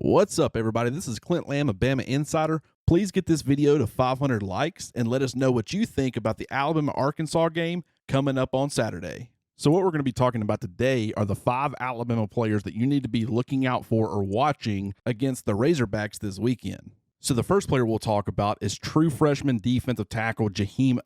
What's up, everybody? This is Clint Lamb of Bama Insider. Please get this video to 500 likes and let us know what you think about the Alabama-Arkansas game coming up on Saturday. So what we're going to be talking about today are the 5 Alabama players that you need to be looking out for or watching against the Razorbacks this weekend. So the first player we'll talk about is true freshman defensive tackle Jaheim.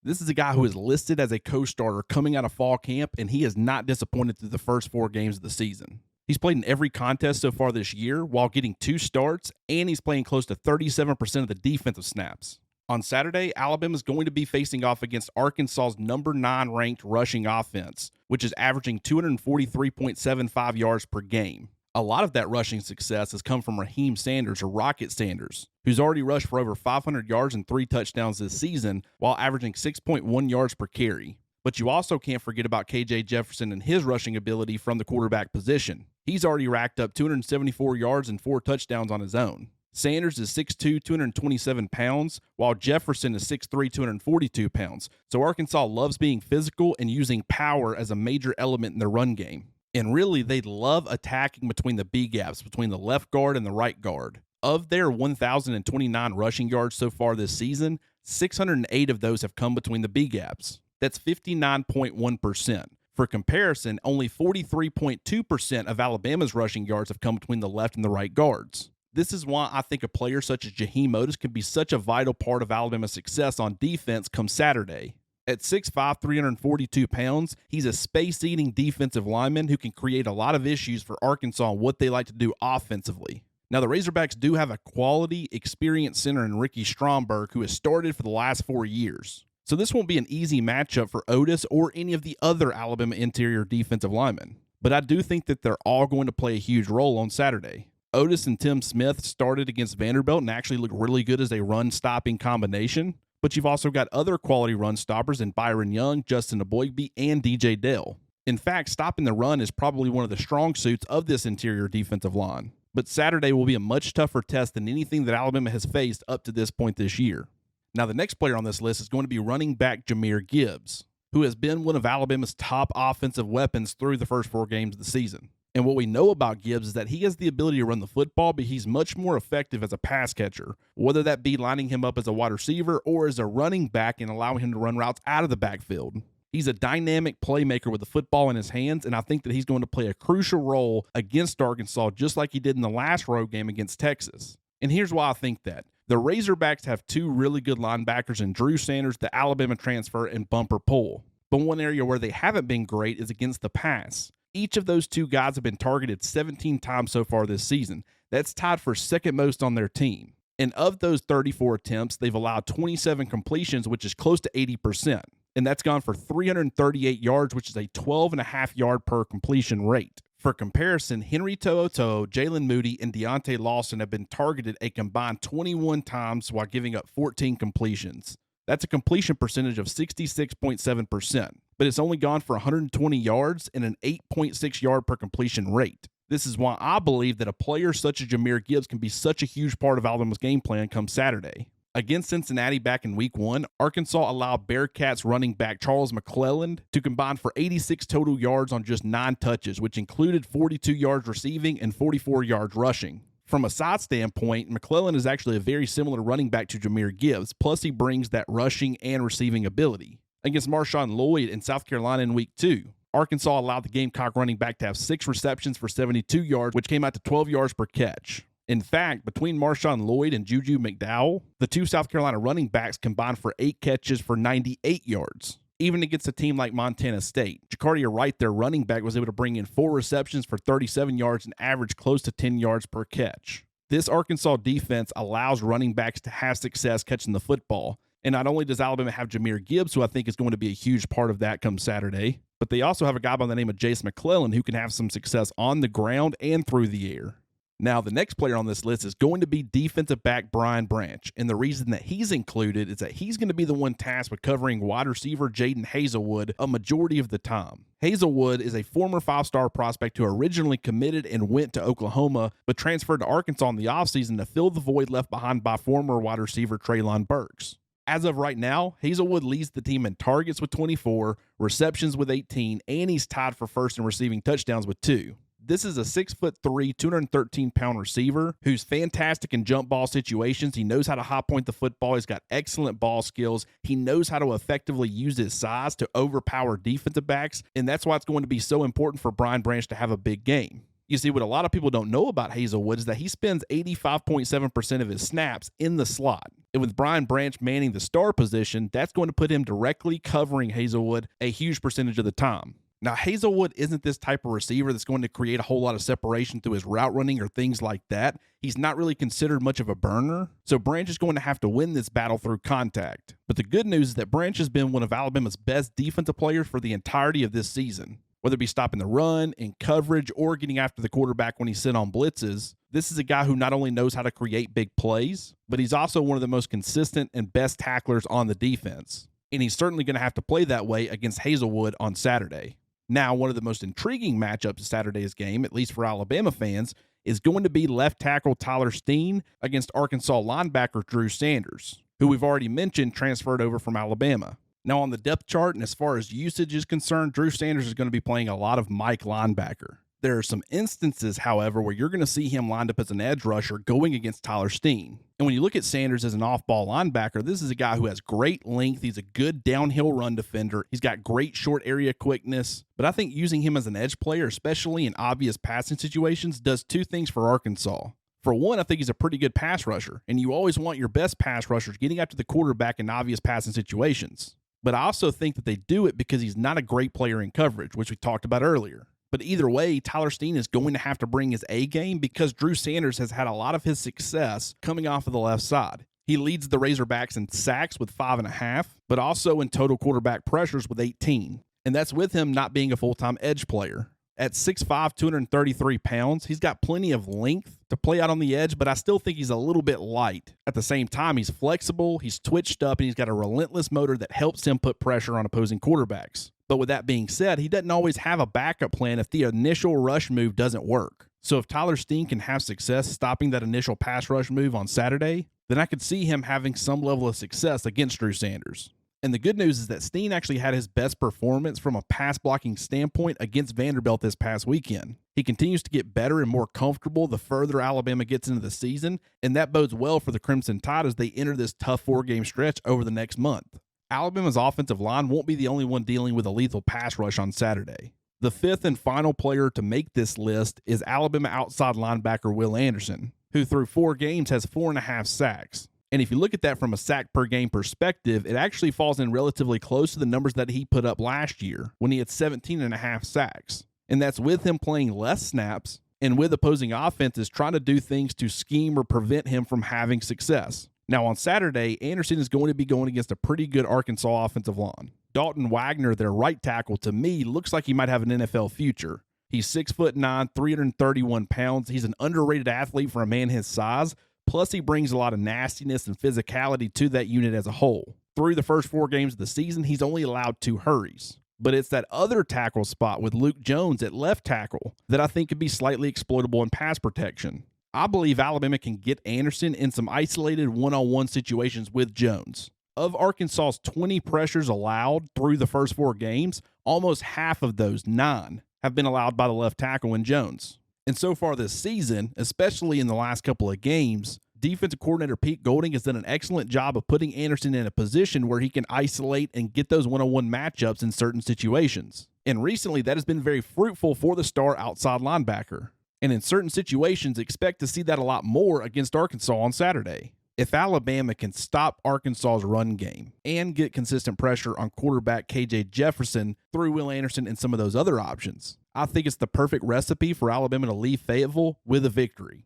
This is a guy who is listed as a co-starter coming out of fall camp, and he has not disappointed through the first 4 games of the season. He's played in every contest so far this year while getting 2 starts, and he's playing close to 37% of the defensive snaps. On Saturday, Alabama is going to be facing off against Arkansas's number 9 ranked rushing offense, which is averaging 243.75 yards per game. A lot of that rushing success has come from Raheim Sanders, or Rocket Sanders, who's already rushed for over 500 yards and 3 touchdowns this season while averaging 6.1 yards per carry. But you also can't forget about KJ Jefferson and his rushing ability from the quarterback position. He's already racked up 274 yards and 4 touchdowns on his own. Sanders is 6'2", 227 pounds, while Jefferson is 6'3", 242 pounds. So Arkansas loves being physical and using power as a major element in their run game. And really, they love attacking between the B gaps, between the left guard and the right guard. Of their 1,029 rushing yards so far this season, 608 of those have come between the B gaps. That's 59.1%. For comparison, only 43.2% of Alabama's rushing yards have come between the left and the right guards. This is why I think a player such as Jahmyr can be such a vital part of Alabama's success on defense come Saturday. At 6'5", 342 pounds, he's a space-eating defensive lineman who can create a lot of issues for Arkansas on what they like to do offensively. Now, the Razorbacks do have a quality, experienced center in Ricky Stromberg who has started for the last 4 years. So this won't be an easy matchup for Otis or any of the other Alabama interior defensive linemen. But I do think that they're all going to play a huge role on Saturday. Otis and Tim Smith started against Vanderbilt and actually looked really good as a run-stopping combination. But you've also got other quality run stoppers in Byron Young, Justin Aboigbe, and DJ Dale. In fact, stopping the run is probably one of the strong suits of this interior defensive line. But Saturday will be a much tougher test than anything that Alabama has faced up to this point this year. Now, the next player on this list is going to be running back Jahmyr Gibbs, who has been one of Alabama's top offensive weapons through the first 4 games of the season. And what we know about Gibbs is that he has the ability to run the football, but he's much more effective as a pass catcher, whether that be lining him up as a wide receiver or as a running back and allowing him to run routes out of the backfield. He's a dynamic playmaker with the football in his hands, and I think that he's going to play a crucial role against Arkansas, just like he did in the last road game against Texas. And here's why I think that. The Razorbacks have 2 really good linebackers in Drew Sanders, the Alabama transfer, and Bumper Poole. But one area where they haven't been great is against the pass. Each of those 2 guys have been targeted 17 times so far this season. That's tied for second most on their team. And of those 34 attempts, they've allowed 27 completions, which is close to 80%. And that's gone for 338 yards, which is a 12.5 yard per completion rate. For comparison, Henry To'oTo'o, Jalen Moody, and Deontay Lawson have been targeted a combined 21 times while giving up 14 completions. That's a completion percentage of 66.7%, but it's only gone for 120 yards and an 8.6 yard per completion rate. This is why I believe that a player such as Jahmyr Gibbs can be such a huge part of Alabama's game plan come Saturday. Against Cincinnati back in Week 1, Arkansas allowed Bearcats running back Charles McClelland to combine for 86 total yards on just 9 touches, which included 42 yards receiving and 44 yards rushing. From a size standpoint, McClelland is actually a very similar running back to Jahmyr Gibbs, plus he brings that rushing and receiving ability. Against Marshawn Lloyd in South Carolina in Week 2, Arkansas allowed the Gamecock running back to have 6 receptions for 72 yards, which came out to 12 yards per catch. In fact, between Marshawn Lloyd and Juju McDowell, the 2 South Carolina running backs combined for 8 catches for 98 yards. Even against a team like Montana State, Jacardia Wright, their running back, was able to bring in 4 receptions for 37 yards and average close to 10 yards per catch. This Arkansas defense allows running backs to have success catching the football. And not only does Alabama have Jahmyr Gibbs, who I think is going to be a huge part of that come Saturday, but they also have a guy by the name of Jace McClellan who can have some success on the ground and through the air. Now, the next player on this list is going to be defensive back Brian Branch, and the reason that he's included is that he's going to be the one tasked with covering wide receiver Jaden Hazelwood a majority of the time. Hazelwood is a former 5-star prospect who originally committed and went to Oklahoma, but transferred to Arkansas in the offseason to fill the void left behind by former wide receiver Treylon Burks. As of right now, Hazelwood leads the team in targets with 24, receptions with 18, and he's tied for first in receiving touchdowns with 2. This is a 6'3", 213-pound receiver who's fantastic in jump ball situations. He knows how to high point the football. He's got excellent ball skills. He knows how to effectively use his size to overpower defensive backs, and that's why it's going to be so important for Brian Branch to have a big game. You see, what a lot of people don't know about Hazelwood is that he spends 85.7% of his snaps in the slot. And with Brian Branch manning the star position, that's going to put him directly covering Hazelwood a huge percentage of the time. Now, Hazelwood isn't this type of receiver that's going to create a whole lot of separation through his route running or things like that. He's not really considered much of a burner, so Branch is going to have to win this battle through contact. But the good news is that Branch has been one of Alabama's best defensive players for the entirety of this season. Whether it be stopping the run, in coverage, or getting after the quarterback when he's sent on blitzes, this is a guy who not only knows how to create big plays, but he's also one of the most consistent and best tacklers on the defense. And he's certainly going to have to play that way against Hazelwood on Saturday. Now, one of the most intriguing matchups of Saturday's game, at least for Alabama fans, is going to be left tackle Tyler Steen against Arkansas linebacker Drew Sanders, who we've already mentioned transferred over from Alabama. Now, on the depth chart and as far as usage is concerned, Drew Sanders is going to be playing a lot of Mike linebacker. There are some instances, however, where you're going to see him lined up as an edge rusher going against Tyler Steen. And when you look at Sanders as an off-ball linebacker, this is a guy who has great length. He's a good downhill run defender. He's got great short area quickness. But I think using him as an edge player, especially in obvious passing situations, does two things for Arkansas. For one, I think he's a pretty good pass rusher, and you always want your best pass rushers getting after the quarterback in obvious passing situations. But I also think that they do it because he's not a great player in coverage, which we talked about earlier. But either way, Tyler Steen is going to have to bring his A game because Drew Sanders has had a lot of his success coming off of the left side. He leads the Razorbacks in sacks with 5.5, but also in total quarterback pressures with 18. And that's with him not being a full-time edge player. At 6'5", 233 pounds, he's got plenty of length to play out on the edge, but I still think he's a little bit light. At the same time, he's flexible, he's twitched up, and he's got a relentless motor that helps him put pressure on opposing quarterbacks. But with that being said, he doesn't always have a backup plan if the initial rush move doesn't work. So if Tyler Steen can have success stopping that initial pass rush move on Saturday, then I could see him having some level of success against Drew Sanders. And the good news is that Steen actually had his best performance from a pass blocking standpoint against Vanderbilt this past weekend. He continues to get better and more comfortable the further Alabama gets into the season, and that bodes well for the Crimson Tide as they enter this tough 4-game stretch over the next month. Alabama's offensive line won't be the only one dealing with a lethal pass rush on Saturday. The fifth and final player to make this list is Alabama outside linebacker Will Anderson, who through 4 games has 4.5 sacks. And if you look at that from a sack per game perspective, it actually falls in relatively close to the numbers that he put up last year when he had 17.5 sacks. And that's with him playing less snaps and with opposing offenses trying to do things to scheme or prevent him from having success. Now on Saturday, Anderson is going to be going against a pretty good Arkansas offensive line. Dalton Wagner, their right tackle, to me looks like he might have an NFL future. He's 6'9", 331 pounds. He's an underrated athlete for a man his size. Plus, he brings a lot of nastiness and physicality to that unit as a whole. Through the first 4 games of the season, he's only allowed 2 hurries. But it's that other tackle spot with Luke Jones at left tackle that I think could be slightly exploitable in pass protection. I believe Alabama can get Anderson in some isolated one-on-one situations with Jones. Of Arkansas's 20 pressures allowed through the first 4 games, almost half of those, 9, have been allowed by the left tackle in Jones. And so far this season, especially in the last couple of games, defensive coordinator Pete Golding has done an excellent job of putting Anderson in a position where he can isolate and get those one-on-one matchups in certain situations. And recently, that has been very fruitful for the star outside linebacker. And in certain situations, expect to see that a lot more against Arkansas on Saturday. If Alabama can stop Arkansas's run game and get consistent pressure on quarterback KJ Jefferson through Will Anderson and some of those other options, I think it's the perfect recipe for Alabama to leave Fayetteville with a victory.